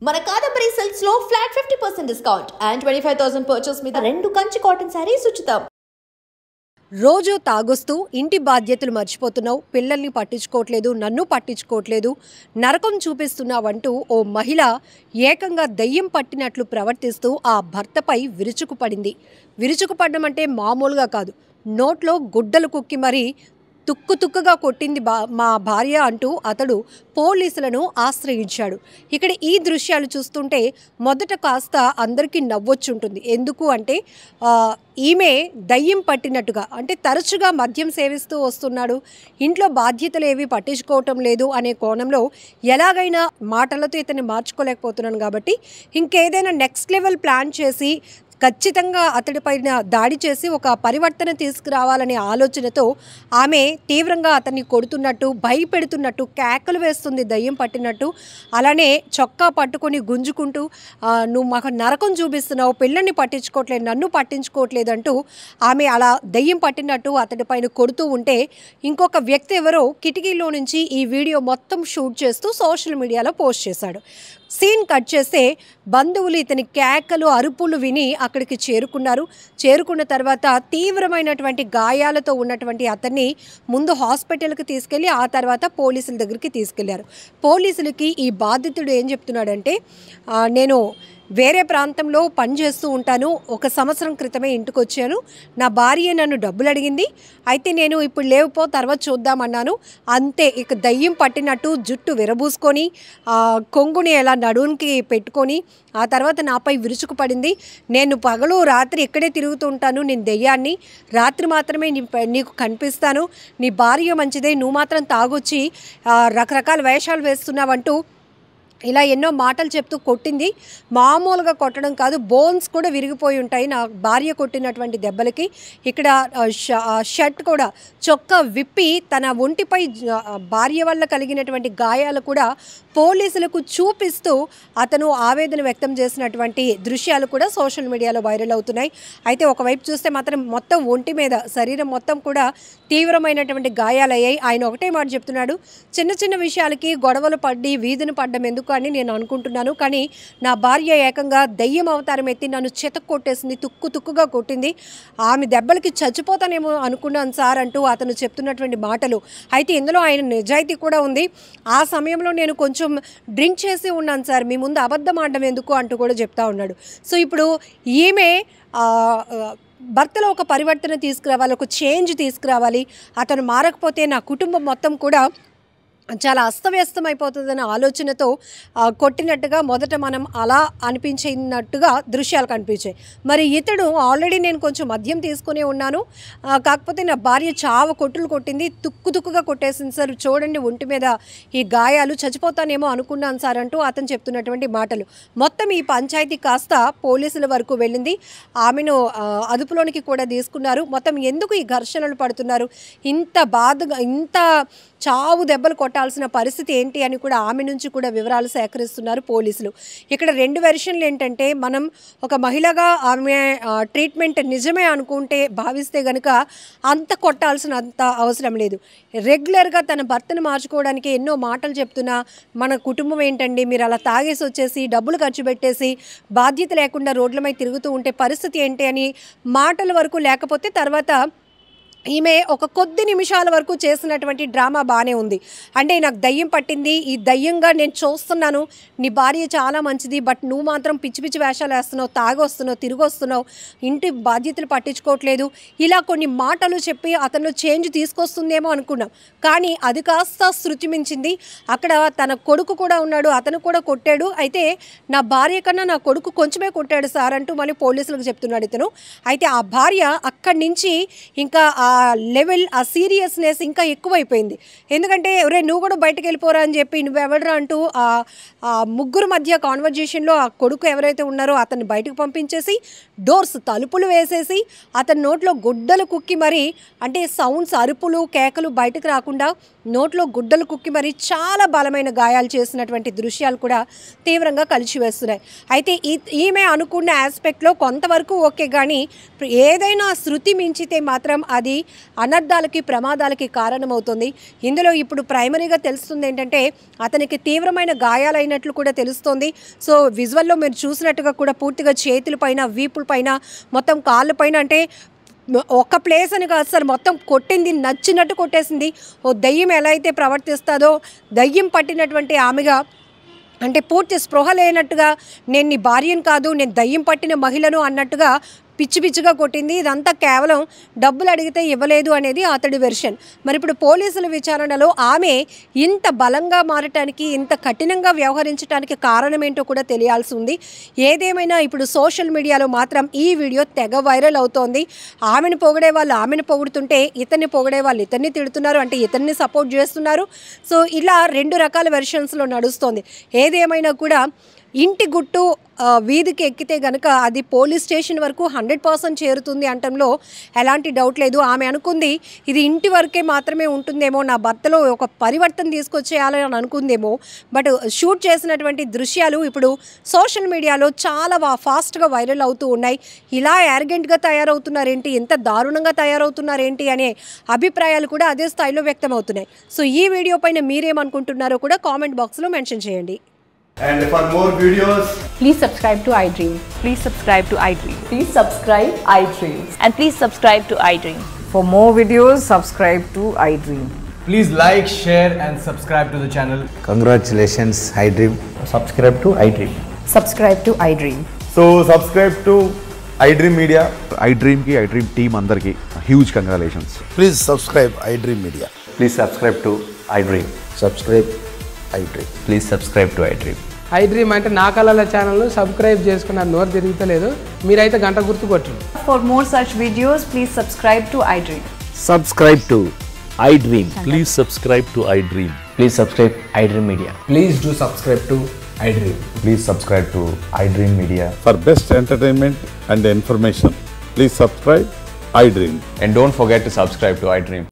మన కాదంబరి సిల్క్స్ లో flat 50% discount and 25,000 purchase మీద 2 కంచి కాటన్ సారీస్ ఉచితం. రోజు తాగొస్తూ ఇంటి బాధ్యతలు మర్చిపోతున్నావు, పిల్లల్ని పట్టించుకోవట్లేదు, నన్ను పట్టించుకోవట్లేదు, నరకం చూపిస్తున్నావంటూ ఓ మహిళ ఏకంగా దయ్యం పట్టినట్లు ప్రవర్తిస్తూ ఆ భర్తపై విరుచుకుపడింది. విరుచుకుపడడం అంటే మామూలుగా కాదు, నోట్లో గుడ్డలు కుక్కి మరీ తుక్కుగా కొట్టింది మా భార్య అంటూ అతడు పోలీసులను ఆశ్రయించాడు. ఇక్కడ ఈ దృశ్యాలు చూస్తుంటే మొదట కాస్త అందరికీ నవ్వొచ్చుంటుంది. ఎందుకు అంటే ఈమె దయ్యం పట్టినట్టుగా, అంటే తరచుగా మద్యం సేవిస్తూ వస్తున్నాడు, ఇంట్లో బాధ్యతలు ఏవి పట్టించుకోవటం లేదు అనే కోణంలో ఎలాగైనా మాటలతో ఇతన్ని మార్చుకోలేకపోతున్నాను కాబట్టి ఇంకేదైనా నెక్స్ట్ లెవెల్ ప్లాన్ చేసి ఖచ్చితంగా అతడిపైన దాడి చేసి ఒక పరివర్తన తీసుకురావాలనే ఆలోచనతో ఆమె తీవ్రంగా అతన్ని కొడుతున్నట్టు, భయపెడుతున్నట్టు, కేకలు వేస్తుంది దయ్యం పట్టినట్టు. అలానే చొక్కా పట్టుకొని గుంజుకుంటూ నువ్వు మాకు నరకం చూపిస్తున్నావు, పిల్లల్ని పట్టించుకోవట్లేదు, నన్ను పట్టించుకోవట్లేదు అంటూ ఆమె అలా దయ్యం పట్టినట్టు అతడిపైన కొడుతూ ఉంటే ఇంకొక వ్యక్తి ఎవరో కిటికీలో నుంచి ఈ వీడియో మొత్తం షూట్ చేస్తూ సోషల్ మీడియాలో పోస్ట్ చేశాడు. సీన్ కట్ చేస్తే బంధువులు ఇతని కేకలు, అరుపులు విని అక్కడికి చేరుకున్నారు. చేరుకున్న తర్వాత తీవ్రమైనటువంటి గాయాలతో ఉన్నటువంటి అతన్ని ముందు హాస్పిటల్కి తీసుకెళ్ళి ఆ తర్వాత పోలీసుల దగ్గరికి తీసుకెళ్లారు. పోలీసులకి ఈ బాధితుడు ఏం చెప్తున్నాడంటే, నేను వేరే ప్రాంతంలో పనిచేస్తూ ఉంటాను, 1 సంవత్సరం క్రితమే ఇంటికి వచ్చాను, నా భార్య నన్ను డబ్బులు అడిగింది, అయితే నేను ఇప్పుడు లేవుపో తర్వాత చూద్దామన్నాను, అంతే ఇక దయ్యం పట్టినట్టు జుట్టు విరబూసుకొని కొంగుని ఎలా నడునికి పెట్టుకొని ఆ తర్వాత నాపై విరుచుకుపడింది. నేను పగలు రాత్రి ఇక్కడే తిరుగుతూ ఉంటాను, నేను దెయ్యాన్ని, రాత్రి మాత్రమే నీకు కనిపిస్తాను, నీ భార్య మంచిదే, నువ్వు మాత్రం తాగొచ్చి రకరకాల వేషాలు వేస్తున్నావంటూ ఇలా ఎన్నో మాటలు చెప్తూ కొట్టింది. మామూలుగా కొట్టడం కాదు, బోన్స్ కూడా విరిగిపోయి ఉంటాయి నా భార్య కొట్టినటువంటి దెబ్బలకి. ఇక్కడ షర్ట్ కూడా చొక్కా విప్పి తన ఒంటిపై భార్య వల్ల కలిగినటువంటి గాయాలు కూడా పోలీసులకు చూపిస్తూ అతను ఆవేదన వ్యక్తం చేసినటువంటి దృశ్యాలు కూడా సోషల్ మీడియాలో వైరల్ అవుతున్నాయి. అయితే ఒకవైపు చూస్తే మాత్రం మొత్తం ఒంటి మీద, శరీరం మొత్తం కూడా తీవ్రమైనటువంటి గాయాలయ్యాయి. ఆయన ఒకటే మాట చెప్తున్నాడు, చిన్న చిన్న విషయాలకి గొడవలు పడి వీధిని పడ్డం ఎందుకు అని నేను అనుకుంటున్నాను, కానీ నా భార్య ఏకంగా దయ్యం అవతారం ఎత్తి నన్ను చెతకు కొట్టేసింది, తుక్కుగా కొట్టింది, ఆమె దెబ్బలకి చచ్చిపోతానేమో అనుకున్నాను సార్ అంటూ అతను చెప్తున్నటువంటి మాటలు. అయితే ఇందులో ఆయన నిజాయితీ కూడా ఉంది. ఆ సమయంలో నేను కొంచెం డ్రింక్ చేసి ఉన్నాను సార్, మీ ముందు అబద్ధం ఆడడం ఎందుకు అంటూ కూడా చెప్తా ఉన్నాడు. సో ఇప్పుడు ఈమె భర్తలో ఒక పరివర్తన తీసుకురావాలి, ఒక చేంజ్ తీసుకురావాలి, అతను మారకపోతే నా కుటుంబం మొత్తం కూడా చాలా అస్తవ్యస్తం అయిపోతుందనే ఆలోచనతో కొట్టినట్టుగా మొదట మనం అలా అనిపించినట్టుగా దృశ్యాలు కనిపించాయి. మరి ఇతడు ఆల్రెడీ నేను కొంచెం మద్యం తీసుకునే ఉన్నాను, కాకపోతే నా భార్య కొట్టులు కొట్టింది, తుక్కుగా కొట్టేసింది సార్, చూడండి ఒంటి మీద ఈ గాయాలు, చచ్చిపోతానేమో అనుకున్నాను సార్ అంటూ అతను చెప్తున్నటువంటి మాటలు. మొత్తం ఈ పంచాయతీ కాస్త పోలీసుల వరకు వెళ్ళింది. ఆమెను అదుపులోనికి కూడా తీసుకున్నారు. మొత్తం ఎందుకు ఈ ఘర్షణలు పడుతున్నారు, ఇంత బాధగా, ఇంత చావు దెబ్బలు కొట్టాల్సిన పరిస్థితి ఏంటి అని కూడా ఆమె నుంచి కూడా వివరాలు సేకరిస్తున్నారు పోలీసులు. ఇక్కడ 2 వెర్షన్లు ఏంటంటే, మనం ఒక మహిళగా ఆమె ట్రీట్మెంట్ నిజమే అనుకుంటే భావిస్తే గనుక అంత కొట్టాల్సినంత అవసరం లేదు. రెగ్యులర్గా తన భర్తను మార్చుకోవడానికి ఎన్నో మాటలు చెప్తున్నా, మన కుటుంబం ఏంటండి, మీరు అలా తాగేసి వచ్చేసి డబ్బులు ఖర్చు పెట్టేసి బాధ్యత లేకుండా రోడ్ల మీద తిరుగుతూ ఉంటే పరిస్థితి ఏంటి అని మాటల వరకు లేకపోతే తర్వాత ఈమె ఒక కొద్ది నిమిషాల వరకు చేసినటువంటి డ్రామా బాగానే ఉంది. అంటే నాకు దయ్యం పట్టింది, ఈ దయ్యంగా నేను చూస్తున్నాను, నీ భార్య చాలా మంచిది, బట్ నువ్వు మాత్రం పిచ్చి వేషాలు వేస్తున్నావు, తాగొస్తున్నావు, తిరిగి వస్తున్నావు, ఇంటి బాధ్యతలు పట్టించుకోవట్లేదు, ఇలా కొన్ని మాటలు చెప్పి అతను చేంజ్ తీసుకొస్తుందేమో అనుకున్నాం. కానీ అది కాస్త శృతి మించింది. అక్కడ తన కొడుకు కూడా ఉన్నాడు, అతను కూడా కొట్టాడు, అయితే నా భార్య కన్నా నా కొడుకు కొంచెమే కొట్టాడు సార్ అంటూ మళ్ళీ పోలీసులకు చెప్తున్నాడు ఇతను. అయితే ఆ భార్య అక్కడి నుంచి ఇంకా లెవెల్, ఆ సీరియస్నెస్ ఇంకా ఎక్కువైపోయింది. ఎందుకంటే ఒరే నువ్వు కూడా బయటకు వెళ్ళిపోరా అని చెప్పి, నువ్వెవడరా అంటూ ఆ ముగ్గురు మధ్య కాన్వర్జేషన్లో ఆ కొడుకు ఎవరైతే ఉన్నారో అతన్ని బయటకు పంపించేసి డోర్స్, తలుపులు వేసేసి అతని నోట్లో గుడ్డలు కుక్కి మరి, అంటే సౌండ్స్, అరుపులు, కేకలు బయటకు రాకుండా నోట్లో గుడ్డలు కుక్కి మరి చాలా బలమైన గాయాలు చేసినటువంటి దృశ్యాలు కూడా తీవ్రంగా కలిసివేస్తున్నాయి. అయితే ఈమె అనుకున్న ఆస్పెక్ట్లో కొంతవరకు ఓకే, కానీ ఏదైనా శృతి మించితే మాత్రం అది అనర్థాలకి ప్రమాదాలకి కారణమవుతుంది. ఇందులో ఇప్పుడు ప్రైమరీగా తెలుస్తుంది ఏంటంటే అతనికి తీవ్రమైన గాయాలైనట్లు కూడా తెలుస్తోంది. సో విజువల్లో మీరు చూసినట్టుగా కూడా పూర్తిగా చేతులపైన, వీపులపైన, మొత్తం కాళ్ళపైన, అంటే ఒక ప్లేస్ అని కాదు సార్, మొత్తం కొట్టింది, నచ్చినట్టు కొట్టేసింది. ఓ దయ్యం ఎలా అయితే ప్రవర్తిస్తుందో దయ్యం పట్టినటువంటి ఆమెగా, అంటే పూర్తి స్పృహ లేనట్టుగా, నేను నీ భార్యను కాదు, నేను దయ్యం పట్టిన మహిళను అన్నట్టుగా పిచ్చి పిచ్చిగా కొట్టింది. ఇదంతా కేవలం డబ్బులు అడిగితే ఇవ్వలేదు అనేది అతడి వెర్షన్. మరి ఇప్పుడు పోలీసుల విచారణలో ఆమె ఇంత బలంగా మారటానికి, ఇంత కఠినంగా వ్యవహరించడానికి కారణం ఏంటో కూడా తెలియాల్సి ఉంది. ఏదేమైనా ఇప్పుడు సోషల్ మీడియాలో మాత్రం ఈ వీడియో తెగ వైరల్ అవుతోంది. ఆమెను పొగిడే వాళ్ళు ఆమెను పొగుడుతుంటే ఇతన్ని పొగిడే వాళ్ళు ఇతన్ని తిడుతున్నారు, అంటే ఇతన్ని సపోర్ట్ చేస్తున్నారు. సో ఇలా 2 రకాల వెర్షన్స్లో నడుస్తోంది. ఏదేమైనా కూడా ఇంటి గుట్టు వీధికి ఎక్కితే గనక అది పోలీస్ స్టేషన్ వరకు 100% చేరుతుంది అనటంలో ఎలాంటి డౌట్ లేదు. ఆమె అనుకుంది ఇది ఇంటి వరకే మాత్రమే ఉంటుందేమో, నా భర్తలో ఒక పరివర్తన తీసుకొచ్చేయాలని అనుకుందేమో. బట్ షూట్ చేసినటువంటి దృశ్యాలు ఇప్పుడు సోషల్ మీడియాలో చాలా ఫాస్ట్గా వైరల్ అవుతూ ఉన్నాయి. ఇలా యారగెంట్గా తయారవుతున్నారేంటి, ఎంత దారుణంగా తయారవుతున్నారేంటి అనే అభిప్రాయాలు కూడా అదే స్థాయిలో వ్యక్తమవుతున్నాయి. సో ఈ వీడియో పైన మీరేమనుకుంటున్నారో కూడా కామెంట్ బాక్స్లో మెన్షన్ చేయండి. And for more videos, Please subscribe to iDream. Please subscribe to iDream. Please subscribe iDream. And please subscribe to iDream. For more videos, subscribe to iDream. please like, share and subscribe to the channel. Congratulations, iDream. Subscribe to iDream. Subscribe to iDream. So subscribe to iDream Media. iDream ki iDream team andarki huge congratulations. Please subscribe iDream Media. Please subscribe to iDream. Subscribe iDream. Please subscribe to iDream. iDream అంటే నా కళల channel subscribe చేసుకున్నారు, నోరు తిరుగుతలేదు, మీరైతే గంట గుర్తు కొట్టండి. For more such videos, please subscribe to iDream. Subscribe to iDream. Please subscribe to iDream. Please subscribe iDream Media. Please do subscribe to iDream. Please subscribe to iDream Media. For best entertainment and information, please subscribe iDream. And don't forget to subscribe to iDream.